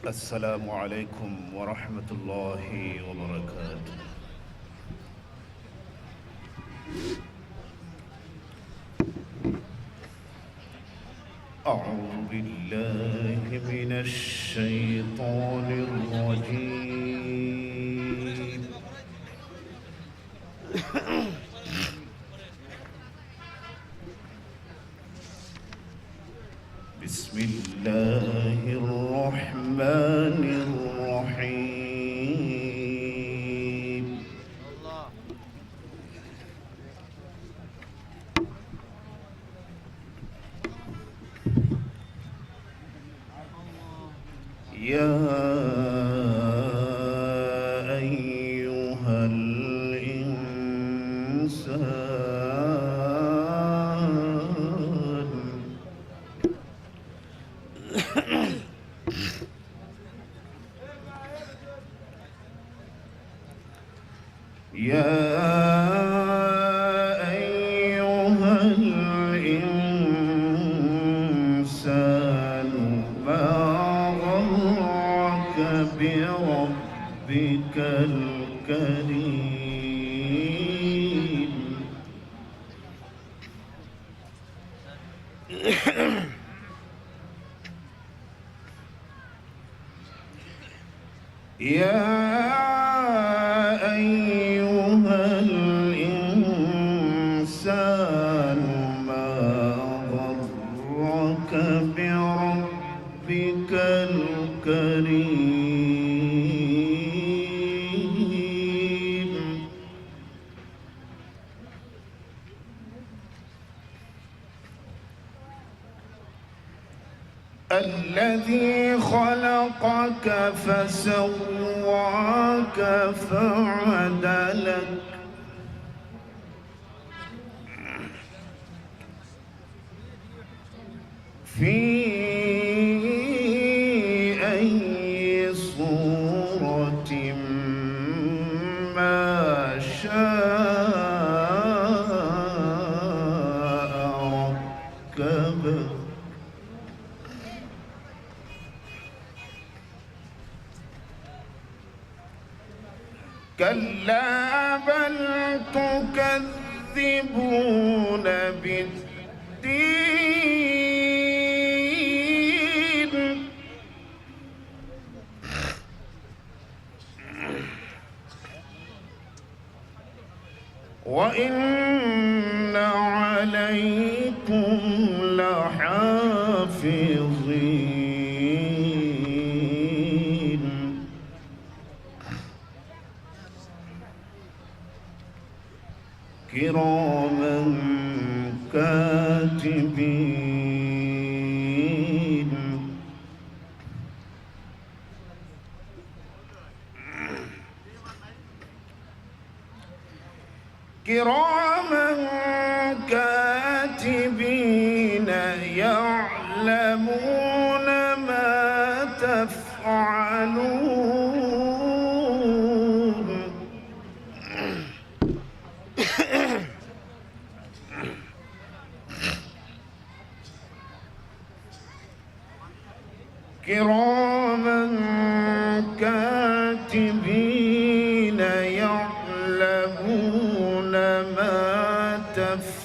السلام عليكم ورحمة الله وبركاته. أعوذ بالله من الشيطان الرجيم. بسم الله الرحمن الرحيم. يا أيها الإنسان يا أيها الإنسان ما غرك بربك الكريم. يا أيها الإنسان ما غرك بربك الكريم. الذي خلقك فسواك فعدلك في أي صورة ما شاء ركبك. كلا بل تكذبون بالدين وإن عليكم لحافظين كراما كاتبين كراما كاتبين يعلمون ما تفعلون. كراما كاتبين يعلمون ما تفعلون.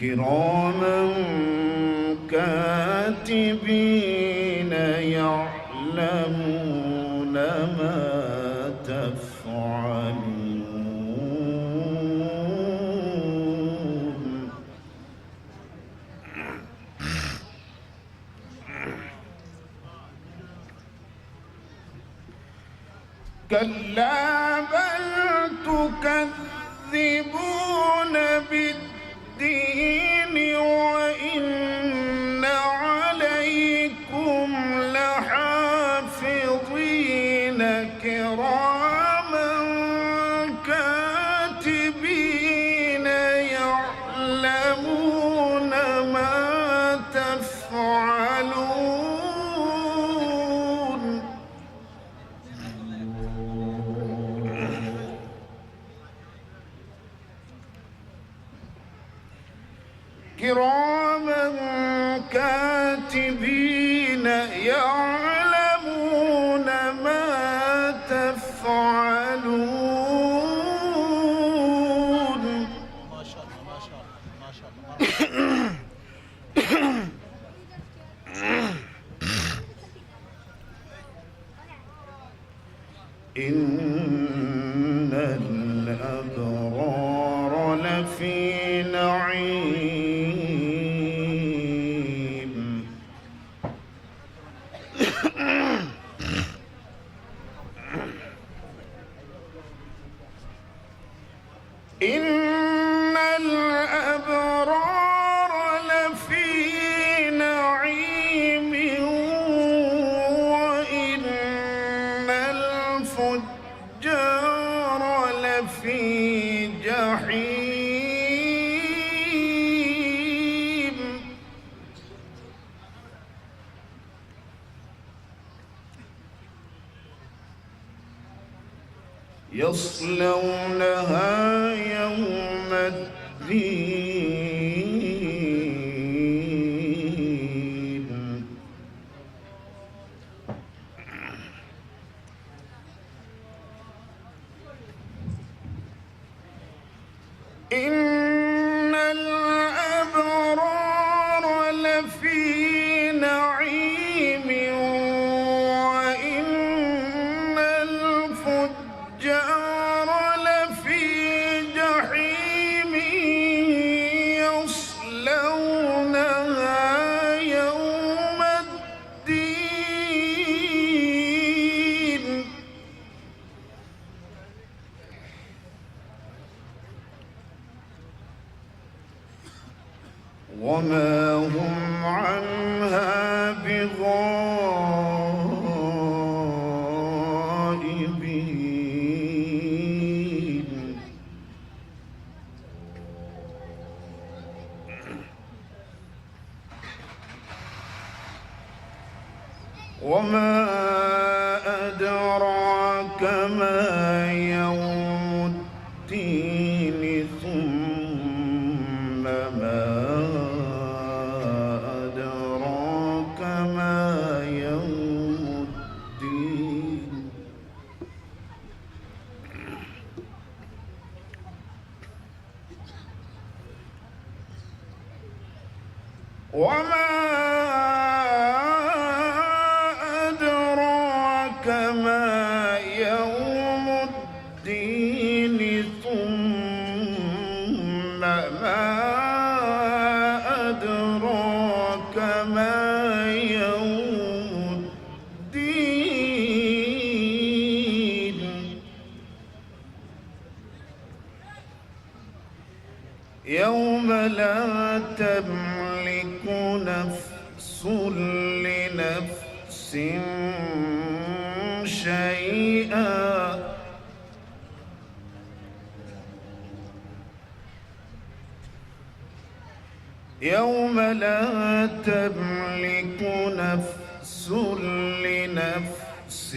كراما كاتبين يعلمون ما تفعلون. كلا بل تكذبون بالدين وإن عليكم لحافظين كراما كاتبين يعلمون ما تفعلون. كراما كاتبين يعلمون ما تفعلون. ما شاء الله ما شاء الله ما شاء الله. إن الأبرار لفي نعيم. إن الأبرار لفي نعيم وإن الفجار لفي جحيم. يصلونها يوم الدين. إن الأبرار لفي نعيم وإن الفجار لفي جحيم. يصلونها يوم الدين. وما هم عنها بغائبين. وما أدراك ما يوم الدين ثم ما أدراك ما يوم الدين. وما أدراك ما يوم الدين ثم ما أدراك ما يوم الدين. يوم لا تملك نفس لنفس شيئا. يوم لا تملك نفس لنفس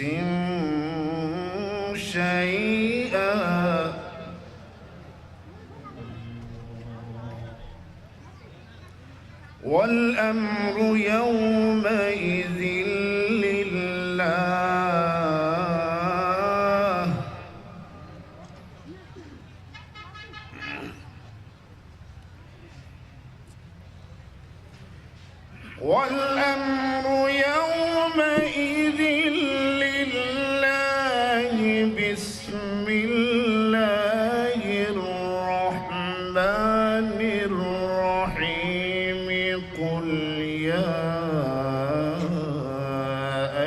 شيئا والأمر يومئذ لله. والأمر يومئذ لله. بسم الله الرحمن الرحيم. قل يا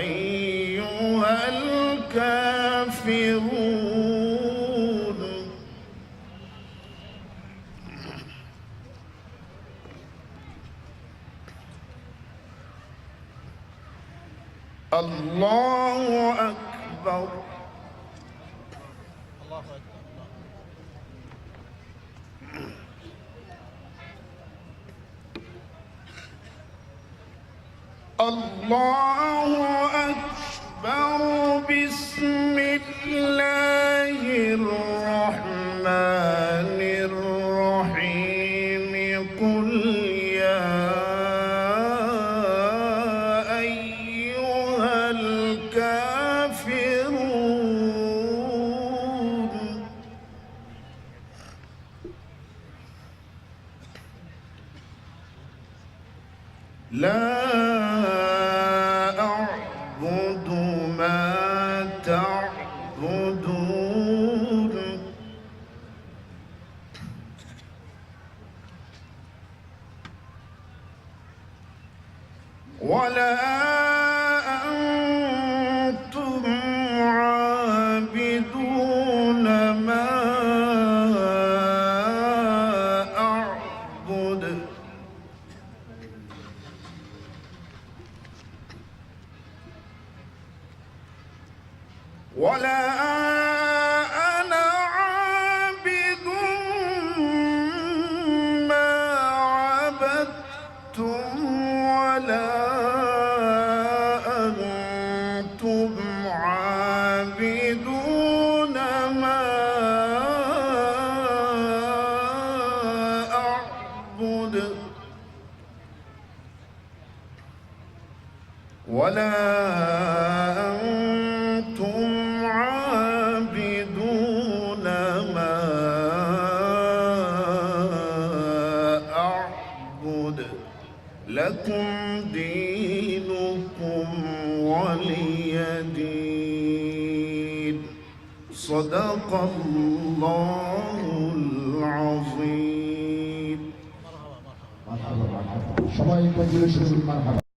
أيها الكافرون. الله أكبر. الله أكبر. الله أكبر. بسم الله الرحمن الرحيم. قل لا أعبد ما تعبدون ولا أنتم عابدون ما أعبد ولا أنا عابد ما عبدتم ولا أنتم عابدون ما أعبد ولا أنتم عابدون ما أعبد لكم دينكم ولي دين صدق الله العظيم مرحبا مرحبا সবাই পঞ্জুর মারহাবা